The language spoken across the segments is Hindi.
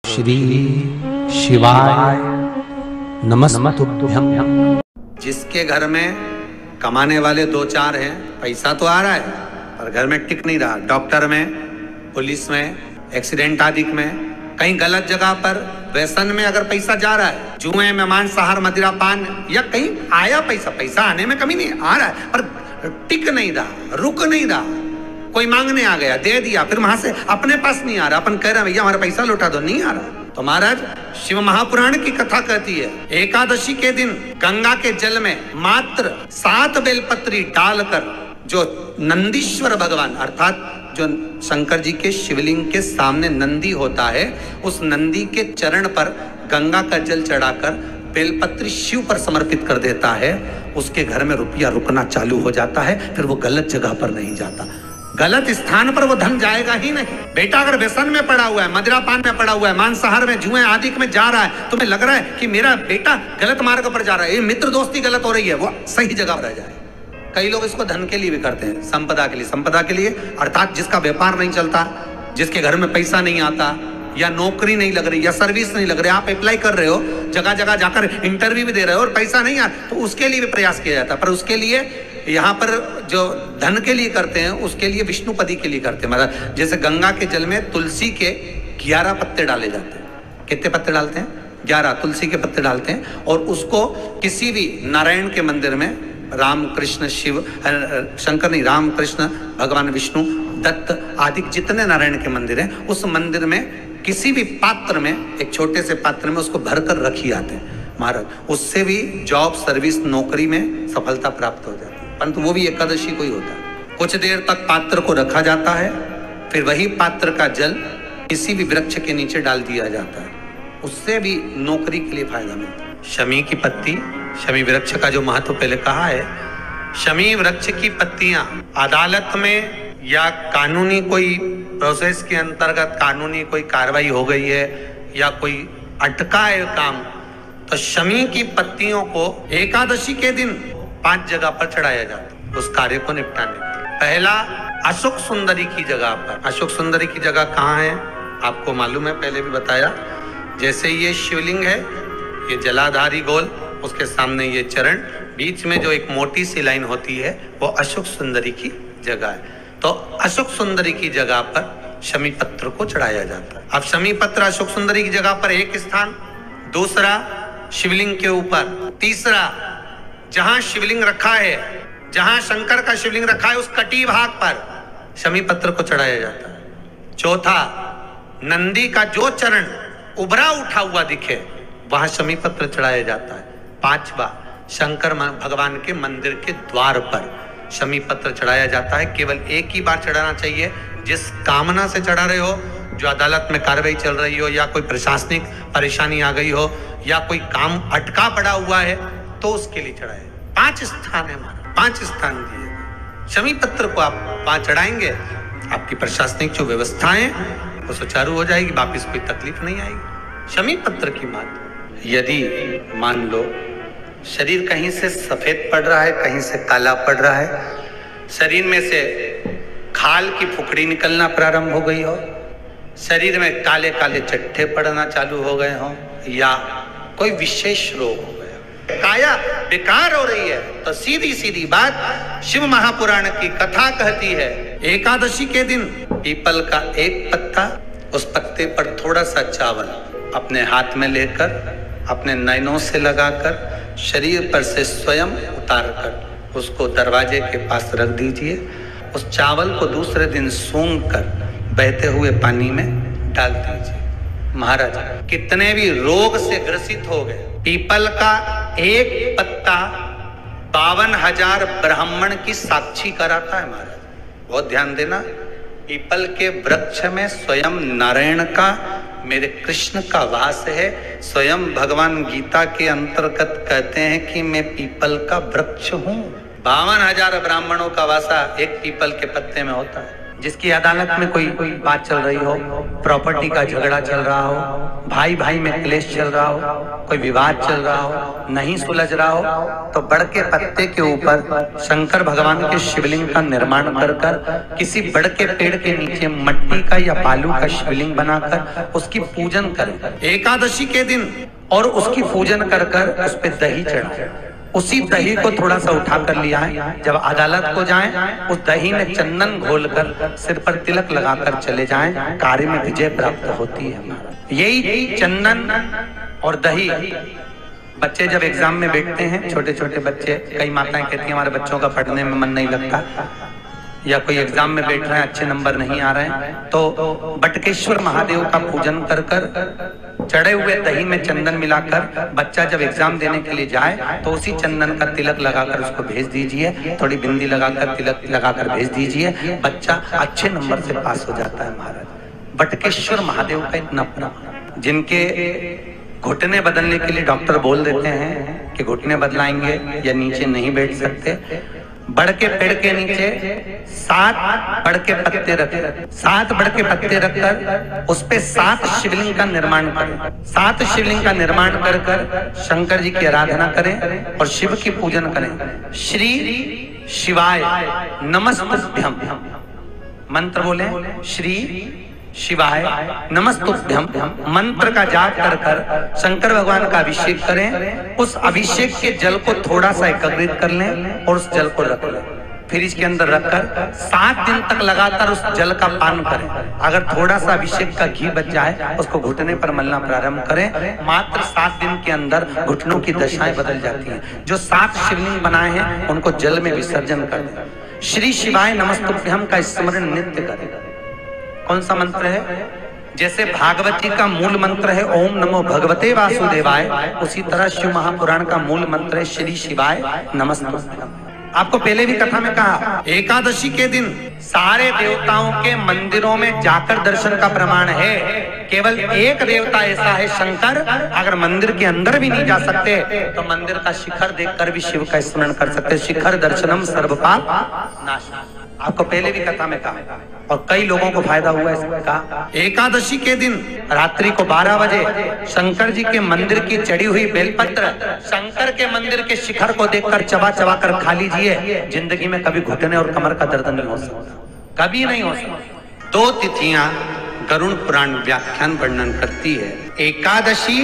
श्री शिवाय नमस्तुभ्यं। जिसके घर में कमाने वाले दो चार हैं, पैसा तो आ रहा है पर घर में टिक नहीं रहा, डॉक्टर में, पुलिस में, एक्सीडेंट आदि में, कहीं गलत जगह पर व्यसन में अगर पैसा जा रहा है, जुए में, मांसाहार, मदिरा पान, या कहीं आया पैसा आने में कमी नहीं, आ रहा है पर टिक नहीं रहा, रुक नहीं रहा, कोई मांगने आ गया, दे दिया, फिर वहां से अपने पास नहीं आ रहा, अपन कह रहे हैं भैया हमारा पैसा लौटा दो, नहीं आ रहा। तो महाराज शिव महापुराण की कथा कहती है, एकादशी के दिन गंगा के जल में मात्र 7 बेलपत्री डालकर जो नंदीश्वर भगवान अर्थात जो शंकर जी के शिवलिंग के सामने नंदी होता है, उस नंदी के चरण पर गंगा का जल चढ़ाकर बेलपत्री शिव पर समर्पित कर देता है, उसके घर में रुपया रुकना चालू हो जाता है, फिर वो गलत जगह पर नहीं जाता, गलत स्थान पर वो धन जाएगा ही नहीं। बेटा अगर व्यसन में पड़ा हुआ है, मदिरा पान में पड़ा हुआ है, मांसाहार में, जुए आदि में जा रहा है, तुम्हें लग रहा है कि मेरा बेटा गलत मार्ग पर जा रहा है, ये मित्र दोस्ती गलत हो रही है, वो सही जगह पर जाए। कई लोग इसको धन के लिए भी करते हैं, संपदा के लिए अर्थात जिसका व्यापार नहीं चलता, जिसके घर में पैसा नहीं आता, या नौकरी नहीं लग रही, या सर्विस नहीं लग रही, आप अप्लाई कर रहे हो, जगह जगह जाकर इंटरव्यू भी दे रहे हो और पैसा नहीं आ, तो उसके लिए भी प्रयास किया जाता है। पर उसके लिए यहाँ पर जो धन के लिए करते हैं, उसके लिए विष्णुपदी के लिए करते हैं। मतलब जैसे गंगा के जल में तुलसी के 11 पत्ते डाले जाते हैं। कितने पत्ते डालते हैं? 11 तुलसी के पत्ते डालते हैं, और उसको किसी भी नारायण के मंदिर में, राम कृष्ण शिव शंकर नहीं, राम कृष्ण भगवान विष्णु दत्त आदि जितने नारायण के मंदिर हैं, उस मंदिर में किसी भी पात्र में, एक छोटे से पात्र में उसको भरकर रखी आते हैं महाराज। उससे भी जॉब, सर्विस, नौकरी में सफलता प्राप्त हो जाती है, परंतु वो भी एकादशी को ही होता है। कुछ देर तक पात्र को रखा जाता है, फिर वही पात्र का जल किसी भी वृक्ष के नीचे डाल दिया जाता है, उससे भी नौकरी के लिए फायदा मिलता है। शमी की पत्ती, शमी वृक्ष का जो महत्व पहले कहा है, शमी वृक्ष की पत्तियां अदालत में या कानूनी कोई प्रोसेस के अंतर्गत कानूनी कोई कार्रवाई हो गई है या कोई अटका है काम, तो शमी की पत्तियों को एकादशी के दिन 5 जगह पर चढ़ाया जाता है उस कार्य को निपटाने के लिए। पहला अशोक सुंदरी की जगह पर। अशोक सुंदरी की जगह कहाँ है आपको मालूम है, पहले भी बताया। जैसे ये शिवलिंग है, ये जलाधारी गोल, उसके सामने ये चरण, बीच में जो एक मोटी सी लाइन होती है वो अशोक सुंदरी की जगह है। तो अशोक सुंदरी की जगह पर शमी पत्र को चढ़ाया जाता है। अब शमी पत्र अशोक सुंदरी की जगह पर एक स्थान, दूसरा शिवलिंग के ऊपर, तीसरा जहां शिवलिंग रखा है, जहां शंकर का शिवलिंग रखा है उस कटी भाग पर शमी पत्र को चढ़ाया जाता है। चौथा, नंदी का जो चरण उभरा उठा हुआ दिखे वहां शमी पत्र चढ़ाया जाता है। पांचवा, शंकर भगवान के मंदिर के द्वार पर शमी पत्र चढ़ाया जाता है। केवल एक ही बार चढ़ाना चाहिए, जिस कामना से चढ़ा रहे हो, जो अदालत में कार्रवाई चल रही हो, या कोई प्रशासनिक परेशानी आ गई हो, या कोई काम अटका पड़ा हुआ है, तो उसके लिए चढ़ाए। 5 स्थान है हमारा, 5 स्थान दिए। शमी पत्र को आप 5 चढ़ाएंगे, आपकी प्रशासनिक जो व्यवस्थाएं वो सुचारू हो जाएगी, वापिस कोई तकलीफ नहीं आएगी। शमी पत्र की बात, यदि मान लो शरीर कहीं से सफेद पड़ रहा है, कहीं से काला पड़ रहा है, शरीर में से खाल की फुकड़ी निकलना प्रारंभ हो गई हो, शरीर में काले काले चट्टे पड़ना चालू हो गए हो, या कोई विशेष रोग हो गया, काया बेकार हो रही है, तो सीधी सीधी बात शिव महापुराण की कथा कहती है, एकादशी के दिन पीपल का एक पत्ता, उस पत्ते पर थोड़ा सा चावल अपने हाथ में लेकर, अपने नैनों से लगाकर, शरीर पर से स्वयं उतार कर उसको दरवाजे के पास रख दीजिए। उस चावल को दूसरे दिन सूंघ कर बहते हुए पानी में डाल दीजिए। महाराज कितने भी रोग से ग्रसित हो गए, पीपल का एक पत्ता 52,000 ब्राह्मण की साक्षी कराता है। महाराज बहुत ध्यान देना, पीपल के वृक्ष में स्वयं नारायण का, मेरे कृष्ण का वास है। स्वयं भगवान गीता के अंतर्गत कहते हैं कि मैं पीपल का वृक्ष हूँ। 52,000 ब्राह्मणों का वासा एक पीपल के पत्ते में होता है। जिसकी अदालत में कोई बात चल रही हो, प्रॉपर्टी का झगड़ा चल रहा हो, भाई भाई में क्लेश चल रहा हो, कोई विवाद चल रहा हो, नहीं सुलझ रहा हो, तो बड़ के पत्ते के ऊपर शंकर भगवान के शिवलिंग का निर्माण कर कर किसी बड़ के पेड़ के नीचे मट्टी का या बालू का शिवलिंग बनाकर उसकी पूजन करें एकादशी के दिन, और उसकी पूजन कर कर उस पे दही चढ़ाएं। उसी दही को थोड़ा सा उठा कर लिया है, जब अदालत को जाएं उस दही में चंदन घोलकर सिर पर तिलक लगाकर चले जाएं, कार्य में विजय प्राप्त होती है। यही चंदन और दही बच्चे जब एग्जाम में बैठते हैं, छोटे छोटे बच्चे, कई माताएं कहती हैं हमारे बच्चों का पढ़ने में मन नहीं लगता, या कोई एग्जाम में बैठ रहे हैं अच्छे नंबर नहीं आ रहे हैं, तो बटकेश्वर महादेव का पूजन कर कर चढ़े हुए दही में चंदन मिलाकर बच्चा जब एग्जाम देने के लिए जाए तो उसी चंदन का तिलक लगाकर उसको भेज दीजिए, थोड़ी बिंदी लगाकर तिलक लगाकर भेज दीजिए, बच्चा अच्छे नंबर से पास हो जाता है। महाराज बटकेश्वर महादेव का इतना प्रभाव, जिनके घुटने बदलने के लिए डॉक्टर बोल देते हैं कि घुटने बदलाएंगे या नीचे नहीं बैठ सकते, बड़ के पेड़ के नीचे 7 बड़ के पत्ते रखकर 7 बड़ के पत्ते रखकर उस पे 7 शिवलिंग का निर्माण करें। 7 शिवलिंग का निर्माण कर कर शंकर जी की आराधना करें और शिव की पूजन करें। श्री शिवाय नमस्तुभ्यम मंत्र बोले, श्री शिवाय नमस्तुभ्यम मंत्र का जाप कर कर शंकर भगवान का अभिषेक करें। उस अभिषेक के जल को थोड़ा सा एकत्रित कर लें और उस जल को रख लें, फिर इसके अंदर रखकर 7 दिन तक लगातार उस जल का पान करें। अगर थोड़ा सा अभिषेक का घी बच जाए उसको घुटने पर मलना प्रारंभ करें। मात्र 7 दिन के अंदर घुटनों की दशाएं बदल जाती हैं। जो 7 शिवलिंग बनाए हैं उनको जल में विसर्जन कर दें। श्री शिवाय नमस्तुभ्यम का स्मरण नित्य करें। कौन सा मंत्र है? जैसे भागवती का मूल मंत्र है ओम नमो भगवते वासुदेवाय, उसी तरह शिव महापुराण का मूल मंत्र है श्री शिवाय नमस्तुभ्यम। आपको पहले भी कथा में कहा, एकादशी के दिन सारे देवताओं के मंदिरों में जाकर दर्शन का प्रमाण है। केवल एक देवता ऐसा है शंकर, अगर मंदिर के अंदर भी नहीं जा सकते तो मंदिर का शिखर देखकर भी शिव का स्मरण कर सकते। शिखर दर्शनम सर्वपाप नाशनम, आपको पहले भी कथा में कहा और कई लोगों को फायदा हुआ इसका। एकादशी के दिन रात्रि को 12 बजे शंकर जी के मंदिर की चढ़ी हुई बेलपत्र शंकर के मंदिर के शिखर को देखकर चबा चबा कर खा लीजिए। जिंदगी में कभी घुटने और कमर का दर्द नहीं हो सकता, कभी नहीं हो सकता। 2 तिथियां गरुड़ पुराण व्याख्यान वर्णन करती है, एकादशी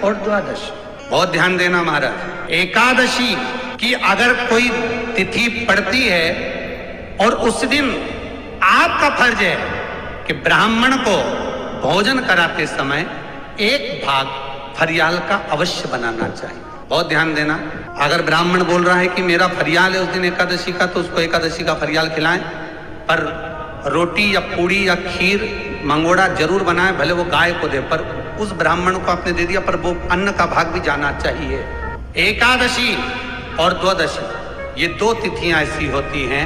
और द्वादशी। बहुत ध्यान देना महाराज, एकादशी की अगर कोई तिथि पड़ती है और उस दिन आपका फर्ज है कि ब्राह्मण को भोजन कराते समय एक भाग फरियाल का अवश्य बनाना चाहिए। बहुत ध्यान देना, अगर ब्राह्मण बोल रहा है कि मेरा फरियाल है उस दिन एकादशी का, तो उसको एकादशी का फरियाल खिलाएं, पर रोटी या पूड़ी या खीर मंगोड़ा जरूर बनाएं, भले वो गाय को दे, पर उस ब्राह्मण को आपने दे दिया, पर वो अन्न का भाग भी जाना चाहिए। एकादशी और द्वादशी ये 2 तिथियां ऐसी होती हैं,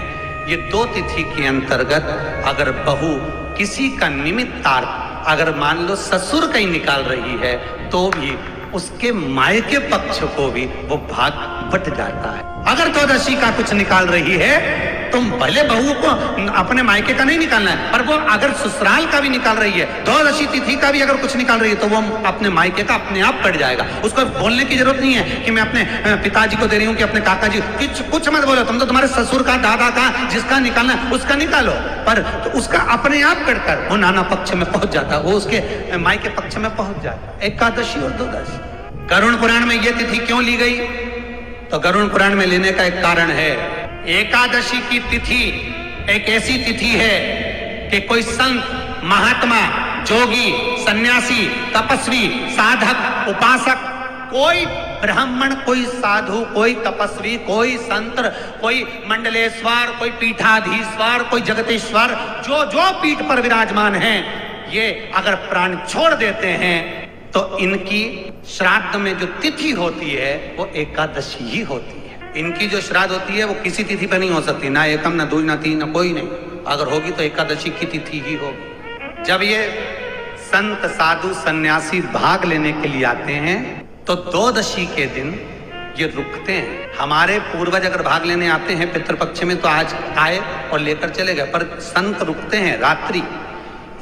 ये 2 तिथि के अंतर्गत अगर बहू किसी का निमित्तार्थ अगर मान लो ससुर कहीं निकाल रही है तो भी उसके मायके पक्ष को भी वो भाग बट जाता है। अगर द्वादशी का कुछ निकाल रही है तो भले बहू को अपने मायके का नहीं निकालना है, पर वो अगर ससुराल का भी निकाल रही है, द्वादशी तिथि का भी अगर कुछ निकाल रही है, तो वो अपने मायके का अपने आप कट जाएगा। उसको बोलने की जरूरत नहीं है कि मैं अपने पिताजी को दे रही हूँ कि अपने काका जी, कुछ मत बोलो, तुम तो तुम्हारे ससुर का दादा का जिसका निकालना है उसका निकालो, पर तो उसका अपने आप कटकर वो नाना पक्ष में पहुंच जाता, वो उसके मायके पक्ष में पहुंच जाता। एकादशी और द्वादशी गरुड़ पुराण में ये तिथि क्यों ली गई? तो गरुड़ पुराण में लेने का एक कारण है। एकादशी की तिथि एक ऐसी तिथि है कि कोई संत, महात्मा, जोगी, सन्यासी, तपस्वी, साधक, उपासक, कोई ब्राह्मण, कोई साधु, कोई तपस्वी, कोई संत, कोई मंडलेश्वर, कोई पीठाधीश्वर, कोई जगतेश्वर, जो जो पीठ पर विराजमान हैं, ये अगर प्राण छोड़ देते हैं तो इनकी श्राद्ध में जो तिथि होती है वो एकादशी ही होती है। इनकी जो श्राद्ध होती है वो किसी तिथि पर नहीं हो सकती, ना एकम, ना दूज, ना तीन, ना कोई नहीं। अगर होगी तो एकादशी की तिथि ही होगी। जब ये संत, साधु, सन्यासी भाग लेने के लिए आते हैं तो द्वादशी के दिन ये रुकते हैं। हमारे पूर्वज अगर भाग लेने आते हैं पितृपक्ष में तो आज आए और लेकर चले गए, पर संत रुकते हैं रात्रि,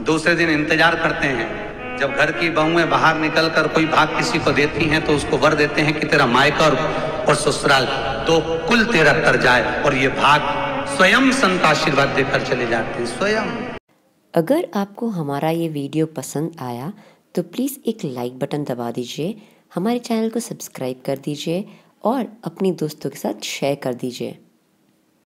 दूसरे दिन इंतजार करते हैं। जब घर की बहुएं बाहर निकलकर कोई भाग किसी को देती हैं तो उसको वर देते हैं कि तेरा मायका और ससुराल दो कुल तेरा तर जाए, और ये भाग स्वयं संत आशीर्वाद देकर चले जाते हैं स्वयं। अगर आपको हमारा ये वीडियो पसंद आया तो प्लीज़ एक लाइक बटन दबा दीजिए, हमारे चैनल को सब्सक्राइब कर दीजिए और अपनी दोस्तों के साथ शेयर कर दीजिए।